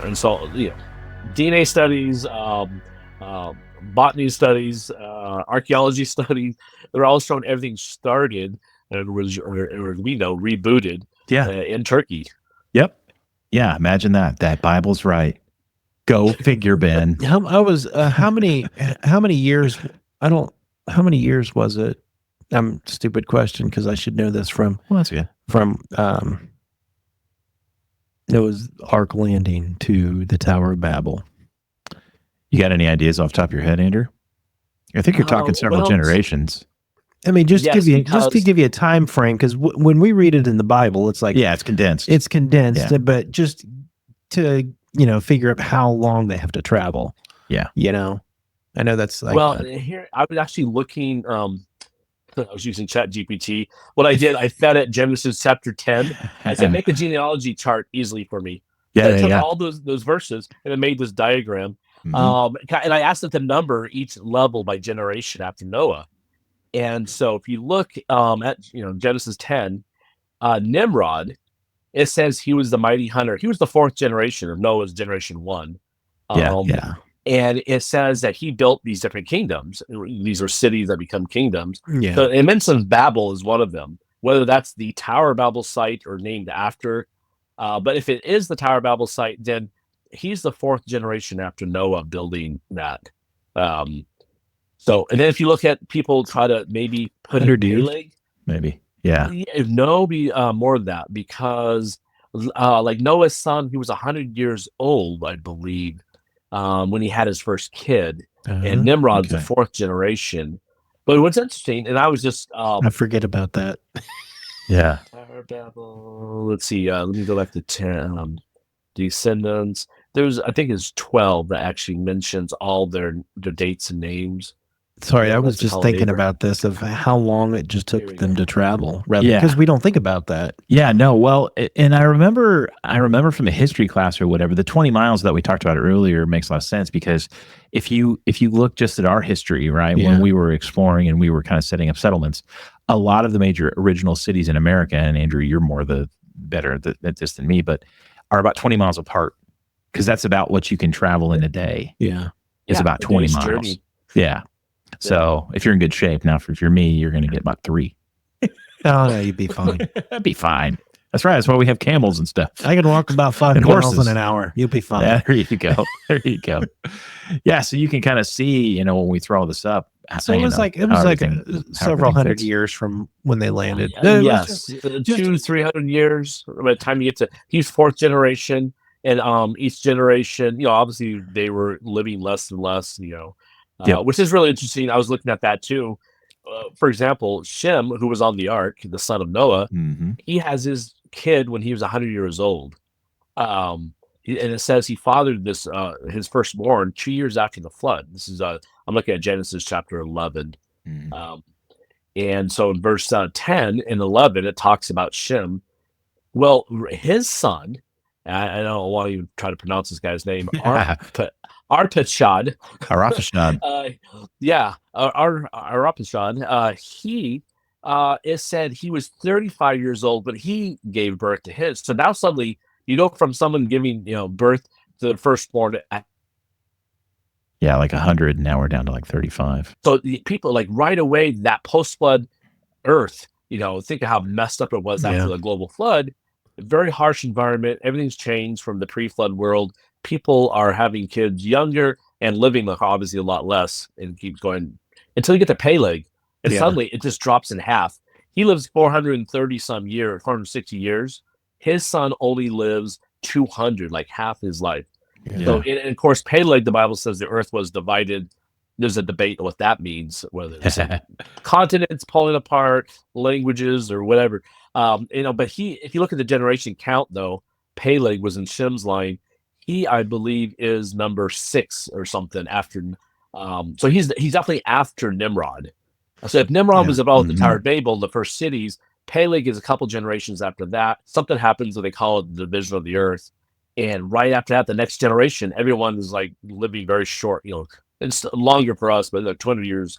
And so, DNA studies, botany studies, archaeology studies, they're all showing everything started and was, or we know, rebooted Yeah. in Turkey. Yep. Yeah. Imagine that. That Bible's right. Go figure, Ben. How many years? How many years was it? Stupid question because I should know this from Well, that's good. It was Ark landing to the Tower of Babel. You got any ideas off the top of your head, Andrew? I think you're talking several generations. I mean, just to give you a time frame, because when we read it in the Bible, it's like it's condensed. It's condensed, but just to figure out how long they have to travel. Yeah, I know that's like here I was actually looking. I was using ChatGPT. What I did, I fed it Genesis chapter 10. I said, make a genealogy chart easily for me. Yeah, I took all those verses and it made this diagram. Mm-hmm. And I asked it to number each level by generation after Noah. And so if you look at Genesis 10, Nimrod, it says he was the mighty hunter. He was the fourth generation of Noah's generation 1. And it says that he built these different kingdoms. These are cities that become kingdoms. Yeah. So it mentions Babel is one of them, whether that's the Tower of Babel site or named after. But if it is the Tower of Babel site, then he's the fourth generation after Noah building that. So, and then if you look at people try to maybe put in Peleg, maybe, yeah, no, more than that, because like Noah's son, he was 100 years old, I believe, when he had his first kid, and Nimrod's the fourth generation. But what's interesting, and I was just I forget about that. Yeah. Tower of Babel. Let's see. Let me go back to 10. Descendants. I think it's 12 that actually mentions all their dates and names. Sorry, I was just thinking about this of how long it just took them to travel, because we don't think about that. Yeah, no. Well, and I remember from a history class or whatever, the 20 miles that we talked about earlier makes a lot of sense, because if you look just at our history, right, when we were exploring and we were kind of setting up settlements, a lot of the major original cities in America, and Andrew, you're more better at this than me, but are about 20 miles apart, because that's about what you can travel in a day. Yeah, it's about 20 miles. Journey. Yeah. So if you're in good shape, now if you're me, you're going to get about 3. Oh, no, you'd be fine. That'd be fine. That's right. That's why we have camels and stuff. I can walk about 5 miles in an hour. You'll be fine. Yeah, there you go. There you go. Yeah. So you can kind of see, when we throw this up. So it was like several hundred years from when they landed. Yes, 200-300 years. By the time you get to, he's fourth generation, and each generation, obviously they were living less and less, which is really interesting. I was looking at that too. For example, Shem, who was on the ark, the son of Noah, he has his kid when he was 100 years old. And it says he fathered this his firstborn 2 years after the flood. This is I'm looking at Genesis chapter 11. And so in verse 10 and 11, it talks about Shem. Well, his son, I don't want to even try to pronounce this guy's name, Arpachshad. Arpachshad. Arpachshad. He, it said he was 35 years old, but he gave birth to his. So now suddenly you go from someone giving, birth to the firstborn. Like 100. Now we're down to like 35. So the people, like right away, that post-flood Earth, think of how messed up it was after the global flood. Very harsh environment. Everything's changed from the pre-flood world. People are having kids younger and living obviously a lot less, and keeps going until you get to Peleg, and suddenly it just drops in half. He lives 460 years. His son only lives 200, like half his life. So, and of course, Peleg, the Bible says the earth was divided. There's a debate what that means, whether it's continents pulling apart, languages, or whatever. But if you look at the generation count, though, Peleg was in Shem's line. He, I believe, is number 6 or something after. So he's definitely after Nimrod. So if Nimrod was about the Tower of Babel, the first cities, Peleg is a couple generations after that. Something happens, what they call it the division of the earth. And right after that, the next generation, everyone is like living very short. It's longer for us, but 200 years